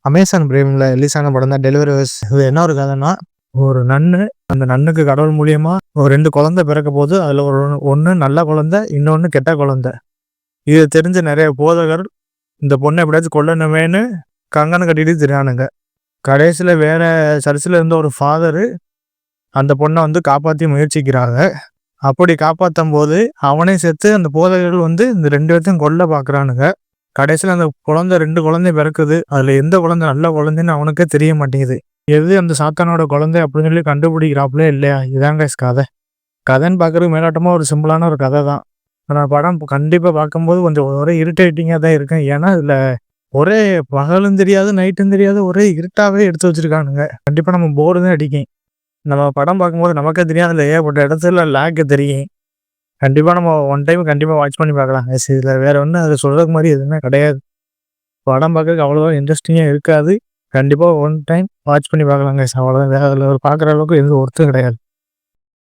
Amazon பிரைம்ல release ஆன படம் தான் டெலிவரிவர்ஸ். இது என்ன ஒரு கதைன்னா, ஒரு நன்னு அந்த நன்னுக்கு கடவுள் மூலியமா ஒரு 2 குழந்தை பிறக்க போது. அதுல ஒண்ணு நல்ல குழந்தை, இன்னொன்னு கெட்ட குழந்தை. இது தெரிஞ்ச நிறைய போதகர் இந்த பொண்ணை எப்படியாச்சும் கொல்லணுமேனு கங்கணம் கட்டிட்டு திரியானுங்க. கடைசியில வேற சர்ச்சில் இருந்த ஒரு ஃபாதரு அந்த பொண்ணை காப்பாற்றி முயற்சிக்கிறாங்க. அப்படி காப்பாற்றும் போது அவனே சேர்த்து அந்த போதகர்கள் இந்த 2 பேர்த்தையும் கொல்ல பார்க்குறானுங்க. கடைசியில் அந்த குழந்தை 2 குழந்தை பிறக்குது. அதில் எந்த குழந்தை நல்ல குழந்தைன்னு அவனுக்கே தெரிய மாட்டேங்குது. எது அந்த சாத்தானோட குழந்தை அப்படின்னு சொல்லி கண்டுபிடிக்கிறாப்புல இல்லையா. இதாங்க கதைன்னு பார்க்குறது மேலாட்டமாக ஒரு சிம்பிளான ஒரு கதை தான். ஆனால் படம் கண்டிப்பாக பார்க்கும்போது கொஞ்சம் ஒரே இரிட்டேட்டிங்காக தான் இருக்கும். ஏன்னா இதில் ஒரே பகலும் தெரியாது நைட்டும் தெரியாது, ஒரே இருட்டாகவே எடுத்து வச்சுருக்கானுங்க. கண்டிப்பாக நம்ம போர்டு தான் அடிக்கும். நம்ம படம் பார்க்கும்போது நமக்கே தெரியும் அதில் ஏகப்பட்ட இடத்துல லேக்கு தெரியும். கண்டிப்பாக நம்ம ஒன் டைம் கண்டிப்பாக வாட்ச் பண்ணி பார்க்கலாம். இதில் வேறு ஒன்றும் அதில் சொல்கிறதுக்கு மாதிரி எதுவுமே கிடையாது. படம் பார்க்கறதுக்கு அவ்வளோவா இன்ட்ரெஸ்டிங்காக இருக்காது. கண்டிப்பாக ஒன் டைம் வாட்ச் பண்ணி பார்க்கலாங்க. அவ்வளோதான். வேறு அதில் பார்க்குற அளவுக்கு எதுவும் ஒர்த்தும் கிடையாது.